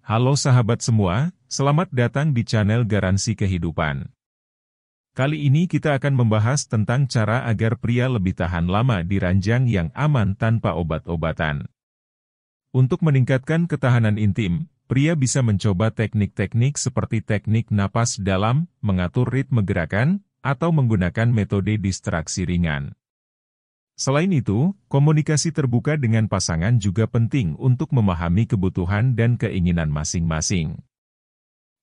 Halo sahabat semua, selamat datang di channel Garansi Kehidupan. Kali ini kita akan membahas tentang cara agar pria lebih tahan lama di ranjang yang aman tanpa obat-obatan. Untuk meningkatkan ketahanan intim, pria bisa mencoba teknik-teknik seperti teknik napas dalam, mengatur ritme gerakan, atau menggunakan metode distraksi ringan. Selain itu, komunikasi terbuka dengan pasangan juga penting untuk memahami kebutuhan dan keinginan masing-masing.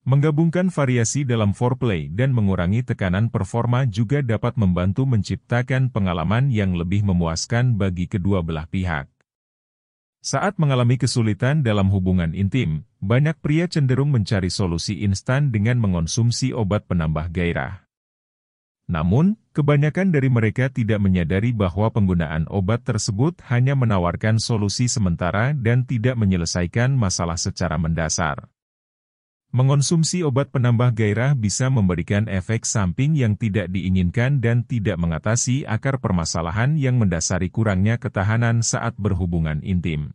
Menggabungkan variasi dalam foreplay dan mengurangi tekanan performa juga dapat membantu menciptakan pengalaman yang lebih memuaskan bagi kedua belah pihak. Saat mengalami kesulitan dalam hubungan intim, banyak pria cenderung mencari solusi instan dengan mengonsumsi obat penambah gairah. Namun, kebanyakan dari mereka tidak menyadari bahwa penggunaan obat tersebut hanya menawarkan solusi sementara dan tidak menyelesaikan masalah secara mendasar. Mengonsumsi obat penambah gairah bisa memberikan efek samping yang tidak diinginkan dan tidak mengatasi akar permasalahan yang mendasari kurangnya ketahanan saat berhubungan intim.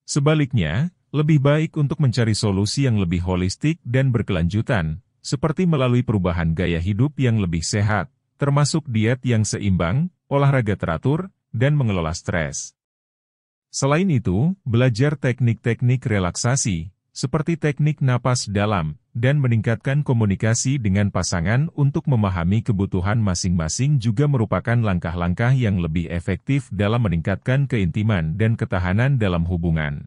Sebaliknya, lebih baik untuk mencari solusi yang lebih holistik dan berkelanjutan, seperti melalui perubahan gaya hidup yang lebih sehat, termasuk diet yang seimbang, olahraga teratur, dan mengelola stres. Selain itu, belajar teknik-teknik relaksasi, seperti teknik napas dalam, dan meningkatkan komunikasi dengan pasangan untuk memahami kebutuhan masing-masing juga merupakan langkah-langkah yang lebih efektif dalam meningkatkan keintiman dan ketahanan dalam hubungan.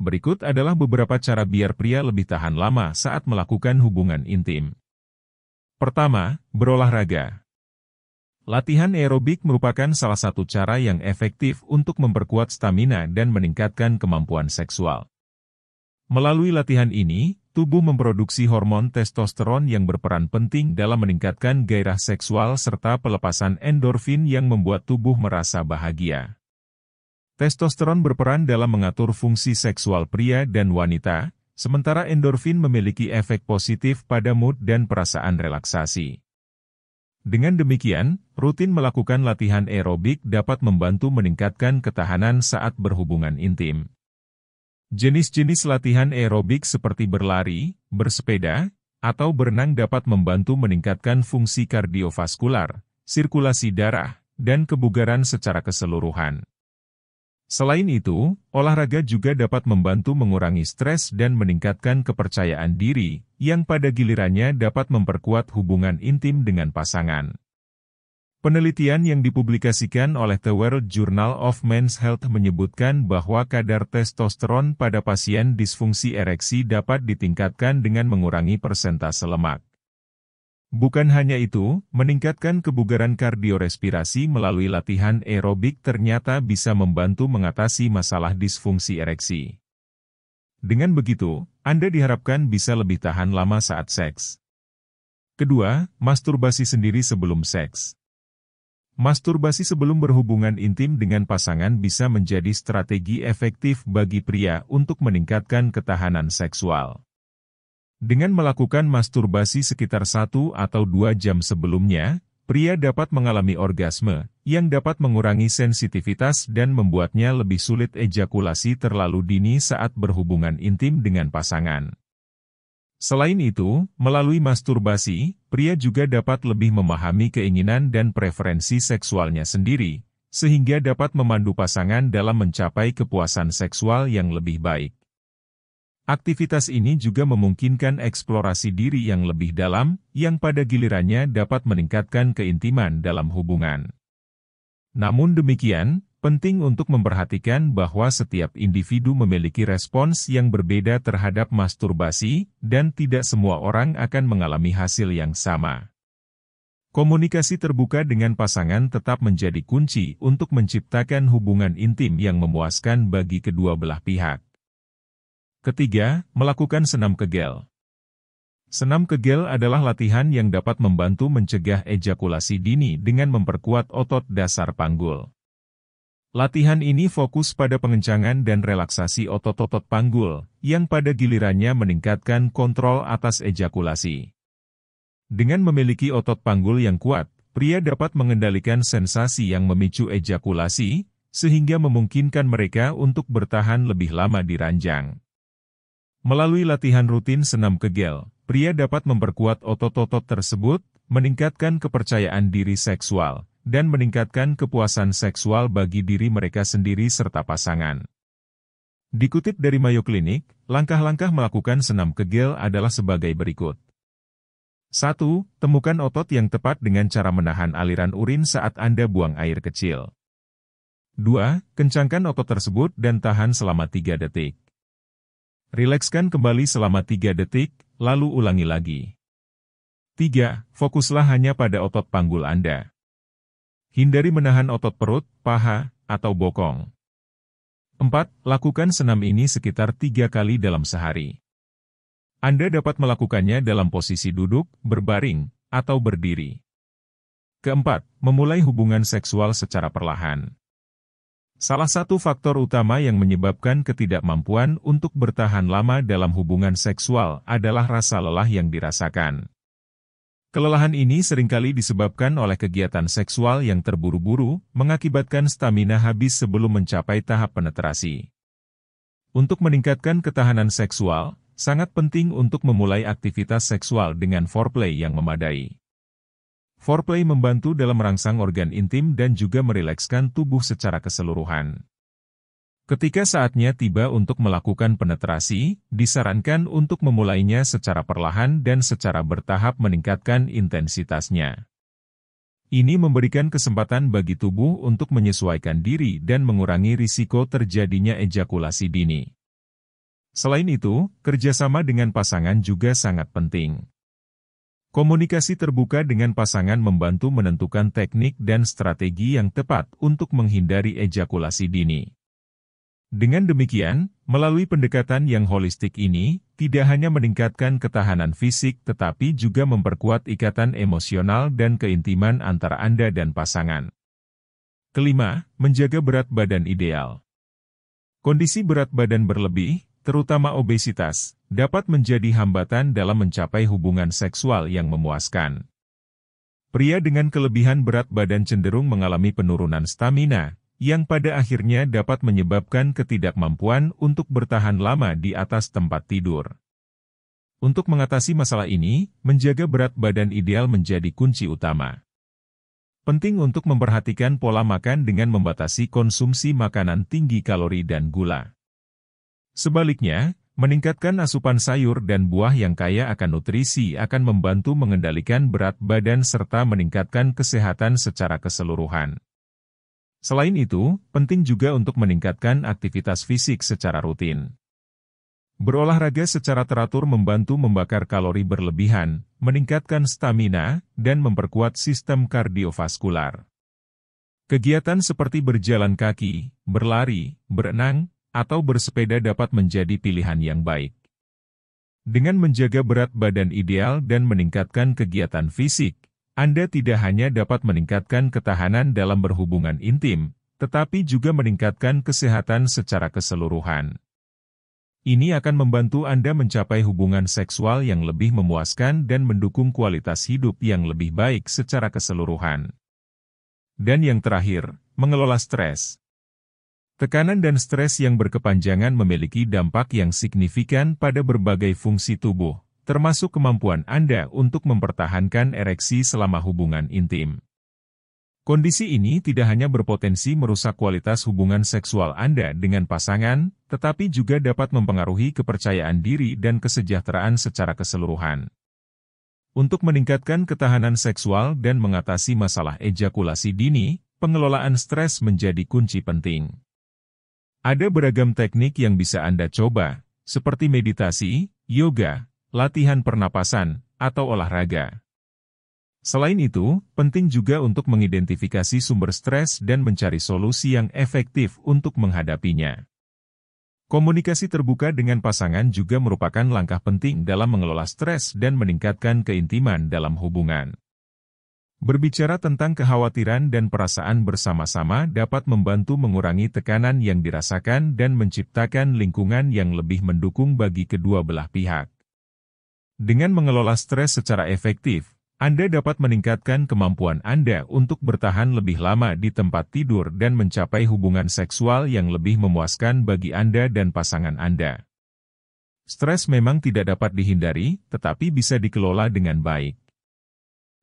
Berikut adalah beberapa cara biar pria lebih tahan lama saat melakukan hubungan intim. Pertama, berolahraga. Latihan aerobik merupakan salah satu cara yang efektif untuk memperkuat stamina dan meningkatkan kemampuan seksual. Melalui latihan ini, tubuh memproduksi hormon testosteron yang berperan penting dalam meningkatkan gairah seksual serta pelepasan endorfin yang membuat tubuh merasa bahagia. Testosteron berperan dalam mengatur fungsi seksual pria dan wanita, sementara endorfin memiliki efek positif pada mood dan perasaan relaksasi. Dengan demikian, rutin melakukan latihan aerobik dapat membantu meningkatkan ketahanan saat berhubungan intim. Jenis-jenis latihan aerobik seperti berlari, bersepeda, atau berenang dapat membantu meningkatkan fungsi kardiovaskular, sirkulasi darah, dan kebugaran secara keseluruhan. Selain itu, olahraga juga dapat membantu mengurangi stres dan meningkatkan kepercayaan diri, yang pada gilirannya dapat memperkuat hubungan intim dengan pasangan. Penelitian yang dipublikasikan oleh The World Journal of Men's Health menyebutkan bahwa kadar testosteron pada pasien disfungsi ereksi dapat ditingkatkan dengan mengurangi persentase lemak. Bukan hanya itu, meningkatkan kebugaran kardiorespirasi melalui latihan aerobik ternyata bisa membantu mengatasi masalah disfungsi ereksi. Dengan begitu, Anda diharapkan bisa lebih tahan lama saat seks. Kedua, masturbasi sendiri sebelum seks. Masturbasi sebelum berhubungan intim dengan pasangan bisa menjadi strategi efektif bagi pria untuk meningkatkan ketahanan seksual. Dengan melakukan masturbasi sekitar 1 atau 2 jam sebelumnya, pria dapat mengalami orgasme, yang dapat mengurangi sensitivitas dan membuatnya lebih sulit ejakulasi terlalu dini saat berhubungan intim dengan pasangan. Selain itu, melalui masturbasi, pria juga dapat lebih memahami keinginan dan preferensi seksualnya sendiri, sehingga dapat memandu pasangan dalam mencapai kepuasan seksual yang lebih baik. Aktivitas ini juga memungkinkan eksplorasi diri yang lebih dalam, yang pada gilirannya dapat meningkatkan keintiman dalam hubungan. Namun demikian, penting untuk memperhatikan bahwa setiap individu memiliki respons yang berbeda terhadap masturbasi, dan tidak semua orang akan mengalami hasil yang sama. Komunikasi terbuka dengan pasangan tetap menjadi kunci untuk menciptakan hubungan intim yang memuaskan bagi kedua belah pihak. Ketiga, melakukan senam kegel. Senam kegel adalah latihan yang dapat membantu mencegah ejakulasi dini dengan memperkuat otot dasar panggul. Latihan ini fokus pada pengencangan dan relaksasi otot-otot panggul, yang pada gilirannya meningkatkan kontrol atas ejakulasi. Dengan memiliki otot panggul yang kuat, pria dapat mengendalikan sensasi yang memicu ejakulasi, sehingga memungkinkan mereka untuk bertahan lebih lama di ranjang. Melalui latihan rutin senam kegel, pria dapat memperkuat otot-otot tersebut, meningkatkan kepercayaan diri seksual, dan meningkatkan kepuasan seksual bagi diri mereka sendiri serta pasangan. Dikutip dari Mayo Clinic, langkah-langkah melakukan senam kegel adalah sebagai berikut. 1. Temukan otot yang tepat dengan cara menahan aliran urin saat Anda buang air kecil. 2. Kencangkan otot tersebut dan tahan selama 3 detik. Rilekskan kembali selama 3 detik, lalu ulangi lagi. 3. Fokuslah hanya pada otot panggul Anda. Hindari menahan otot perut, paha, atau bokong. 4. Lakukan senam ini sekitar 3 kali dalam sehari. Anda dapat melakukannya dalam posisi duduk, berbaring, atau berdiri. Keempat, memulai hubungan seksual secara perlahan. Salah satu faktor utama yang menyebabkan ketidakmampuan untuk bertahan lama dalam hubungan seksual adalah rasa lelah yang dirasakan. Kelelahan ini seringkali disebabkan oleh kegiatan seksual yang terburu-buru, mengakibatkan stamina habis sebelum mencapai tahap penetrasi. Untuk meningkatkan ketahanan seksual, sangat penting untuk memulai aktivitas seksual dengan foreplay yang memadai. Foreplay membantu dalam merangsang organ intim dan juga merilekskan tubuh secara keseluruhan. Ketika saatnya tiba untuk melakukan penetrasi, disarankan untuk memulainya secara perlahan dan secara bertahap meningkatkan intensitasnya. Ini memberikan kesempatan bagi tubuh untuk menyesuaikan diri dan mengurangi risiko terjadinya ejakulasi dini. Selain itu, kerjasama dengan pasangan juga sangat penting. Komunikasi terbuka dengan pasangan membantu menentukan teknik dan strategi yang tepat untuk menghindari ejakulasi dini. Dengan demikian, melalui pendekatan yang holistik ini, tidak hanya meningkatkan ketahanan fisik tetapi juga memperkuat ikatan emosional dan keintiman antara Anda dan pasangan. Kelima, menjaga berat badan ideal. Kondisi berat badan berlebih, terutama obesitas, dapat menjadi hambatan dalam mencapai hubungan seksual yang memuaskan. Pria dengan kelebihan berat badan cenderung mengalami penurunan stamina, yang pada akhirnya dapat menyebabkan ketidakmampuan untuk bertahan lama di atas tempat tidur. Untuk mengatasi masalah ini, menjaga berat badan ideal menjadi kunci utama. Penting untuk memperhatikan pola makan dengan membatasi konsumsi makanan tinggi kalori dan gula. Sebaliknya, meningkatkan asupan sayur dan buah yang kaya akan nutrisi akan membantu mengendalikan berat badan serta meningkatkan kesehatan secara keseluruhan. Selain itu, penting juga untuk meningkatkan aktivitas fisik secara rutin. Berolahraga secara teratur membantu membakar kalori berlebihan, meningkatkan stamina, dan memperkuat sistem kardiovaskular. Kegiatan seperti berjalan kaki, berlari, berenang, atau bersepeda dapat menjadi pilihan yang baik. Dengan menjaga berat badan ideal dan meningkatkan kegiatan fisik, Anda tidak hanya dapat meningkatkan ketahanan dalam berhubungan intim, tetapi juga meningkatkan kesehatan secara keseluruhan. Ini akan membantu Anda mencapai hubungan seksual yang lebih memuaskan dan mendukung kualitas hidup yang lebih baik secara keseluruhan. Dan yang terakhir, mengelola stres. Tekanan dan stres yang berkepanjangan memiliki dampak yang signifikan pada berbagai fungsi tubuh, termasuk kemampuan Anda untuk mempertahankan ereksi selama hubungan intim. Kondisi ini tidak hanya berpotensi merusak kualitas hubungan seksual Anda dengan pasangan, tetapi juga dapat mempengaruhi kepercayaan diri dan kesejahteraan secara keseluruhan. Untuk meningkatkan ketahanan seksual dan mengatasi masalah ejakulasi dini, pengelolaan stres menjadi kunci penting. Ada beragam teknik yang bisa Anda coba, seperti meditasi, yoga, latihan pernapasan, atau olahraga. Selain itu, penting juga untuk mengidentifikasi sumber stres dan mencari solusi yang efektif untuk menghadapinya. Komunikasi terbuka dengan pasangan juga merupakan langkah penting dalam mengelola stres dan meningkatkan keintiman dalam hubungan. Berbicara tentang kekhawatiran dan perasaan bersama-sama dapat membantu mengurangi tekanan yang dirasakan dan menciptakan lingkungan yang lebih mendukung bagi kedua belah pihak. Dengan mengelola stres secara efektif, Anda dapat meningkatkan kemampuan Anda untuk bertahan lebih lama di tempat tidur dan mencapai hubungan seksual yang lebih memuaskan bagi Anda dan pasangan Anda. Stres memang tidak dapat dihindari, tetapi bisa dikelola dengan baik.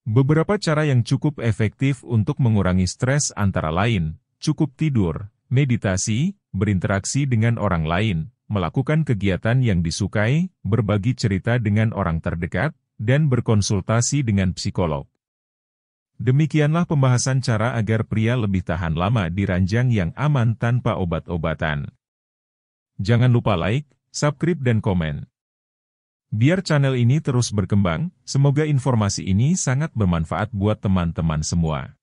Beberapa cara yang cukup efektif untuk mengurangi stres antara lain, cukup tidur, meditasi, berinteraksi dengan orang lain, melakukan kegiatan yang disukai, berbagi cerita dengan orang terdekat, dan berkonsultasi dengan psikolog. Demikianlah pembahasan cara agar pria lebih tahan lama di ranjang yang aman tanpa obat-obatan. Jangan lupa like, subscribe dan komen. Biar channel ini terus berkembang, semoga informasi ini sangat bermanfaat buat teman-teman semua.